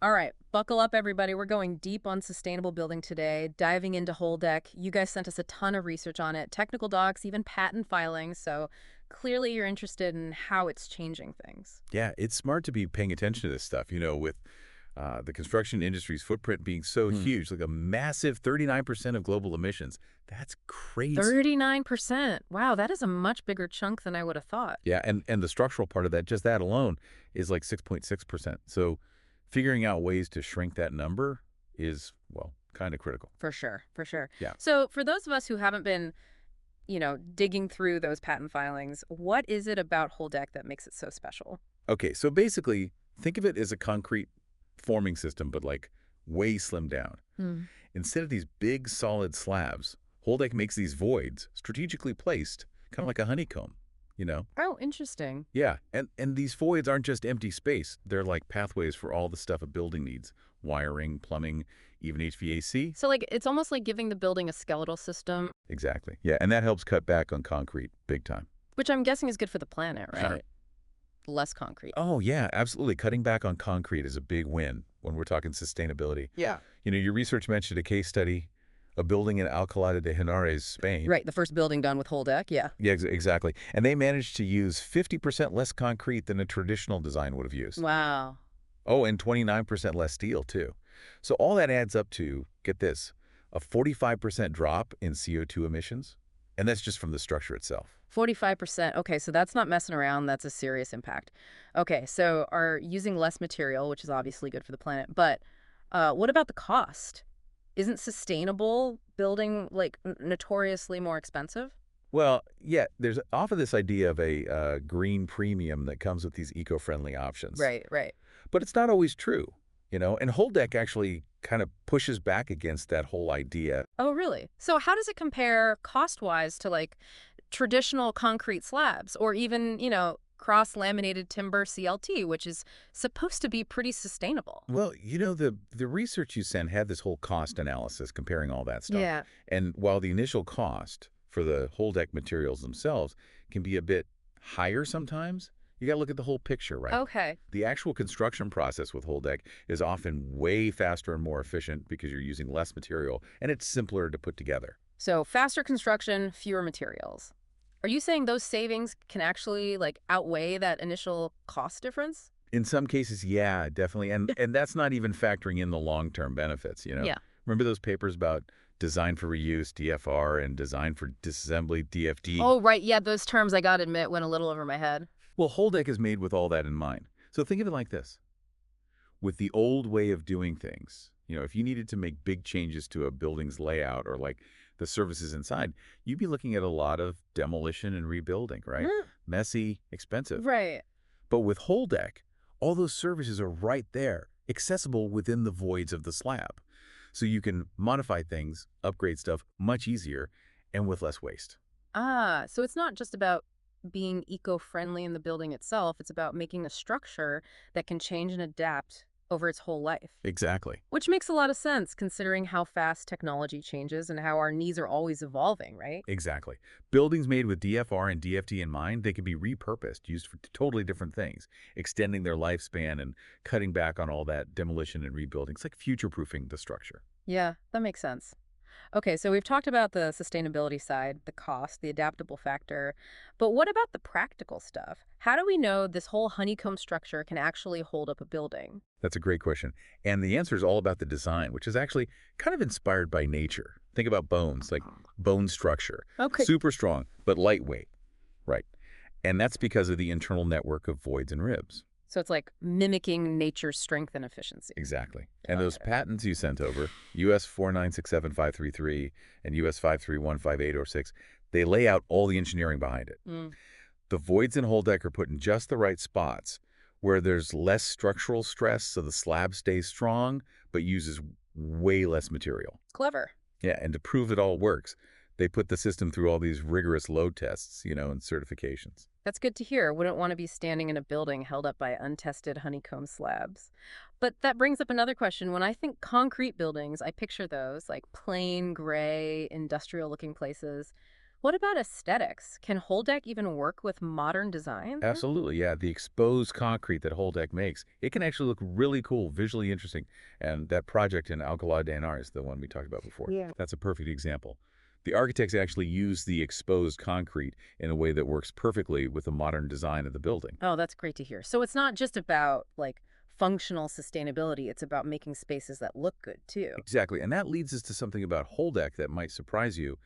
All right, buckle up, everybody. We're going deep on sustainable building today, diving into Holedeck. You guys sent us a ton of research on it, technical docs, even patent filings. So clearly you're interested in how it's changing things. Yeah, it's smart to be paying attention to this stuff, with the construction industry's footprint being so huge, like a massive 39% of global emissions. That's crazy. 39%. Wow, that is a much bigger chunk than I would have thought. Yeah, and the structural part of that, just that alone, is like 6.6%. So figuring out ways to shrink that number is, well, kind of critical. For sure, for sure. Yeah. So for those of us who haven't been, digging through those patent filings, what is it about Holedeck that makes it so special? Okay, so basically, think of it as a concrete forming system, but like way slimmed down. Hmm. Instead of these big solid slabs, Holedeck makes these voids strategically placed, kind of like a honeycomb. Oh, interesting. Yeah, and these voids aren't just empty space. They're like pathways for all the stuff a building needs. Wiring, plumbing, even HVAC. So, it's almost like giving the building a skeletal system, Exactly. Yeah, and that helps cut back on concrete big time. which I'm guessing is good for the planet, right? Sure. Less concrete. Oh, yeah, absolutely. Cutting back on concrete is a big win when we're talking sustainability. Yeah. Your research mentioned a case study, a building in Alcalá de Henares, Spain. Right, the first building done with Holedeck, yeah. Yeah, exactly. And they managed to use 50% less concrete than a traditional design would have used. Wow. Oh, and 29% less steel, too. So all that adds up to, get this, a 45% drop in CO2 emissions. And that's just from the structure itself. 45%. Okay, so that's not messing around. That's a serious impact. Okay, so are using less material, which is obviously good for the planet. But what about the cost? Isn't sustainable building, notoriously more expensive? Well, yeah, there's often this idea of a green premium that comes with these eco-friendly options. Right, right. But it's not always true, and Holedeck actually kind of pushes back against that whole idea. Oh, really? So how does it compare cost-wise to, traditional concrete slabs or even, cross-laminated timber CLT, which is supposed to be pretty sustainable? Well, the research you sent had this whole cost analysis comparing all that stuff. Yeah. And while the initial cost for the Holedeck materials themselves can be a bit higher sometimes, you got to look at the whole picture, right? Okay. The actual construction process with Holedeck is often way faster and more efficient because you're using less material, and it's simpler to put together. So faster construction, fewer materials. Are you saying those savings can actually, outweigh that initial cost difference? In some cases, yeah, definitely. And that's not even factoring in the long-term benefits. Yeah. Remember those papers about design for reuse, DFR, and design for disassembly, DFD? Oh, right. Yeah, those terms, I gotta admit, went a little over my head. Well, Holedeck is made with all that in mind. So think of it like this. With the old way of doing things, if you needed to make big changes to a building's layout or the services inside, you'd be looking at a lot of demolition and rebuilding, right? Messy, expensive. Right. But with Holedeck, all those services are right there, accessible within the voids of the slab. So you can modify things, upgrade stuff much easier and with less waste. Ah, so it's not just about being eco-friendly in the building itself. It's about making a structure that can change and adapt over its whole life. Exactly. Which makes a lot of sense considering how fast technology changes and how our needs are always evolving, right? Exactly. Buildings made with DFR and DFD in mind, they can be repurposed, used for totally different things, extending their lifespan and cutting back on all that demolition and rebuilding. It's like future-proofing the structure. Yeah, that makes sense. Okay, so we've talked about the sustainability side, the cost, the adaptable factor, but what about the practical stuff? How do we know this whole honeycomb structure can actually hold up a building? That's a great question. And the answer is all about the design, which is actually kind of inspired by nature. Think about bones, like bone structure. Okay. Super strong, but lightweight. Right. And that's because of the internal network of voids and ribs. So it's like mimicking nature's strength and efficiency. Exactly. And Got those it. patents you sent over, US 4967533 and US 5315806, they lay out all the engineering behind it. Mm. The voids in Holedeck are put in just the right spots where there's less structural stress so the slab stays strong but uses way less material. Clever. Yeah, and to prove it all works, they put the system through all these rigorous load tests, and certifications. That's good to hear. Wouldn't want to be standing in a building held up by untested honeycomb slabs. But that brings up another question. When I think concrete buildings, I picture those like plain, gray, industrial-looking places. What about aesthetics? Can Holedeck even work with modern design? Absolutely, yeah. The exposed concrete that Holedeck makes, it can actually look really cool, visually interesting. And that project in Alcalá de Henares, the one we talked about before, Yeah. that's a perfect example. The architects actually use the exposed concrete in a way that works perfectly with the modern design of the building. Oh, that's great to hear. So it's not just about like functional sustainability, it's about making spaces that look good too. Exactly, and that leads us to something about Holedeck that might surprise you.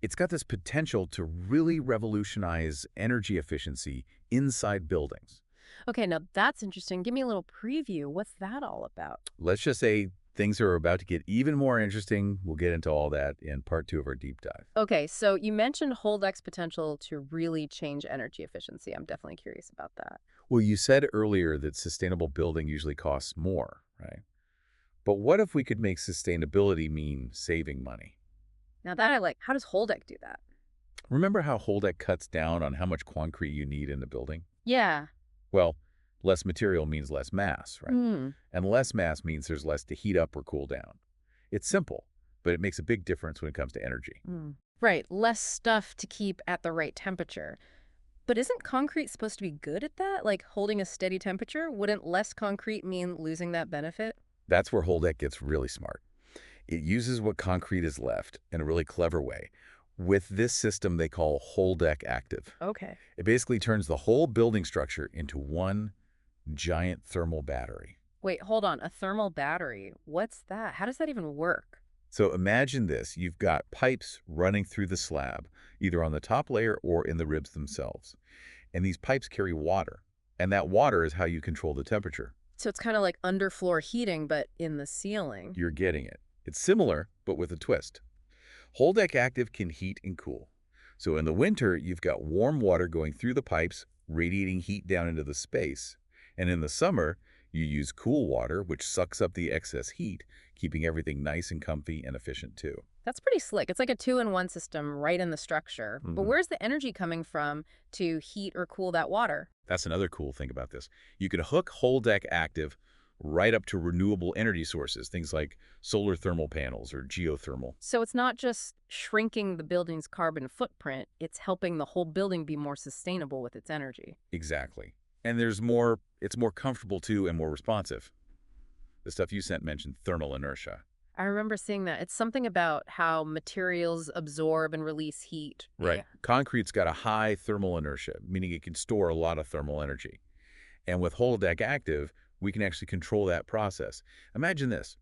It's got this potential to really revolutionize energy efficiency inside buildings. Okay, now that's interesting. Give me a little preview. What's that all about? Let's just say things are about to get even more interesting. We'll get into all that in part 2 of our deep dive. Okay, so you mentioned Holedeck's potential to really change energy efficiency. I'm definitely curious about that. Well, you said earlier that sustainable building usually costs more, right? But what if we could make sustainability mean saving money? Now that I like, how does Holedeck do that? Remember how Holedeck cuts down on how much concrete you need in the building? Yeah. Well, less material means less mass, right? Hmm. And less mass means there's less to heat up or cool down. It's simple, but it makes a big difference when it comes to energy. Right, less stuff to keep at the right temperature. But isn't concrete supposed to be good at that? Like holding a steady temperature? Wouldn't less concrete mean losing that benefit? That's where Holedeck gets really smart. It uses what concrete is left in a really clever way with this system they call Holedeck Active. Okay. It basically turns the whole building structure into one giant thermal battery. Wait, hold on. A thermal battery. What's that? How does that even work? So imagine this. You've got pipes running through the slab, either on the top layer or in the ribs themselves. And these pipes carry water. And that water is how you control the temperature. So it's kind of like underfloor heating, but in the ceiling. You're getting it. It's similar, but with a twist. Holedeck Active can heat and cool. So in the winter, you've got warm water going through the pipes, radiating heat down into the space. And in the summer, you use cool water, which sucks up the excess heat, keeping everything nice and comfy and efficient too. That's pretty slick. It's like a two-in-one system right in the structure. But Mhm. where's the energy coming from to heat or cool that water? That's another cool thing about this. You can hook Holedeck Active right up to renewable energy sources, things like solar thermal panels or geothermal. So it's not just shrinking the building's carbon footprint, it's helping the whole building be more sustainable with its energy. Exactly. And it's more comfortable too and more responsive. The stuff you sent mentioned thermal inertia. I remember seeing that. It's something about how materials absorb and release heat. Right. Yeah. Concrete's got a high thermal inertia, meaning it can store a lot of thermal energy. And with Holedeck Active, we can actually control that process. Imagine this.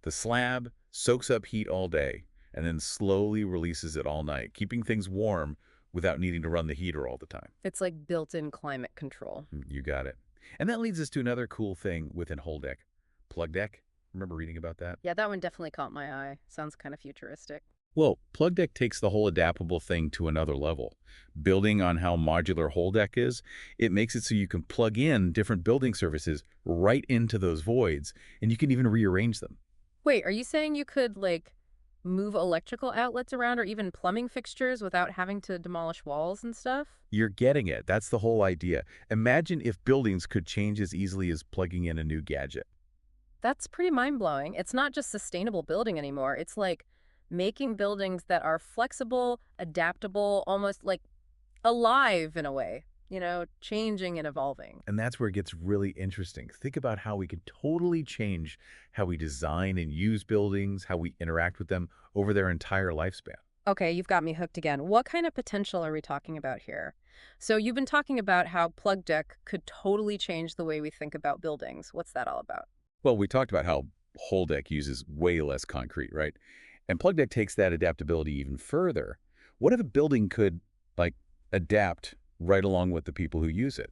The slab soaks up heat all day and then slowly releases it all night, keeping things warm without needing to run the heater all the time. It's like built-in climate control. You got it. And that leads us to another cool thing within Holedeck. Plug deck. Remember reading about that? Yeah, that one definitely caught my eye. Sounds kind of futuristic. Well, Plug Deck takes the whole adaptable thing to another level. Building on how modular Holedeck is, it makes it so you can plug in different building services right into those voids, and you can even rearrange them. Wait, are you saying you could, like, move electrical outlets around or even plumbing fixtures without having to demolish walls and stuff? You're getting it. That's the whole idea. Imagine if buildings could change as easily as plugging in a new gadget. That's pretty mind-blowing. It's not just sustainable building anymore. It's like making buildings that are flexible, adaptable, almost like alive in a way, changing and evolving. And that's where it gets really interesting. Think about how we could totally change how we design and use buildings, how we interact with them over their entire lifespan. Okay, you've got me hooked again. What kind of potential are we talking about here? So you've been talking about how plug deck could totally change the way we think about buildings. What's that all about? Well, we talked about how Holedeck uses way less concrete, right? And plug deck takes that adaptability even further. What if a building could, like, adapt right along with the people who use it?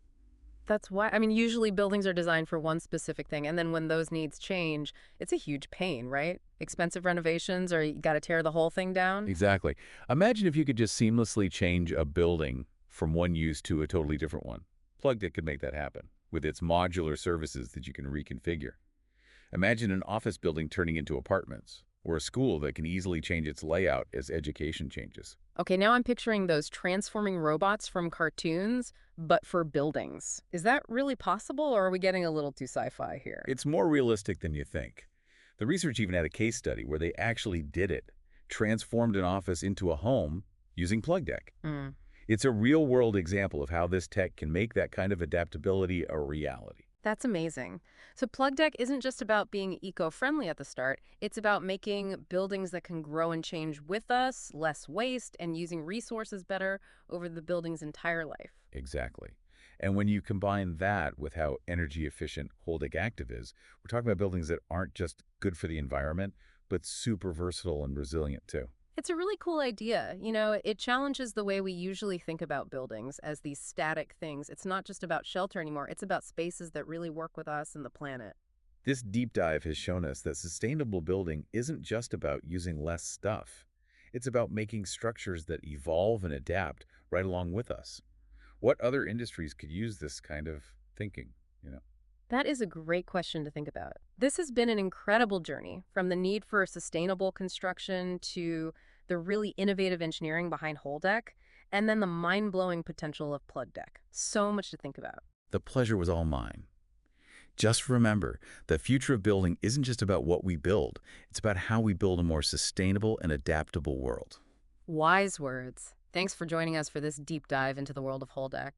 That's why, I mean, usually buildings are designed for one specific thing, and then when those needs change, it's a huge pain, right? Expensive renovations, or you got to tear the whole thing down. Exactly. Imagine if you could just seamlessly change a building from one use to a totally different one. Plug deck could make that happen with its modular services that you can reconfigure. Imagine an office building turning into apartments, or a school that can easily change its layout as education changes. Okay, now I'm picturing those transforming robots from cartoons, but for buildings. Is that really possible, or are we getting a little too sci-fi here? It's more realistic than you think. The research even had a case study where they actually did it, transformed an office into a home using plug deck. Mm. It's a real-world example of how this tech can make that kind of adaptability a reality. That's amazing. So Plug Deck isn't just about being eco-friendly at the start. It's about making buildings that can grow and change with us, less waste, and using resources better over the building's entire life. Exactly. And when you combine that with how energy efficient Holedeck Active is, we're talking about buildings that aren't just good for the environment, but super versatile and resilient too. It's a really cool idea. You know, it challenges the way we usually think about buildings as these static things. It's not just about shelter anymore. It's about spaces that really work with us and the planet. This deep dive has shown us that sustainable building isn't just about using less stuff. It's about making structures that evolve and adapt right along with us. What other industries could use this kind of thinking, you know? That is a great question to think about. This has been an incredible journey from the need for sustainable construction to the really innovative engineering behind Whole Deck, and then the mind-blowing potential of Plug Deck. So much to think about. The pleasure was all mine. Just remember, the future of building isn't just about what we build. It's about how we build a more sustainable and adaptable world. Wise words. Thanks for joining us for this deep dive into the world of Whole Deck.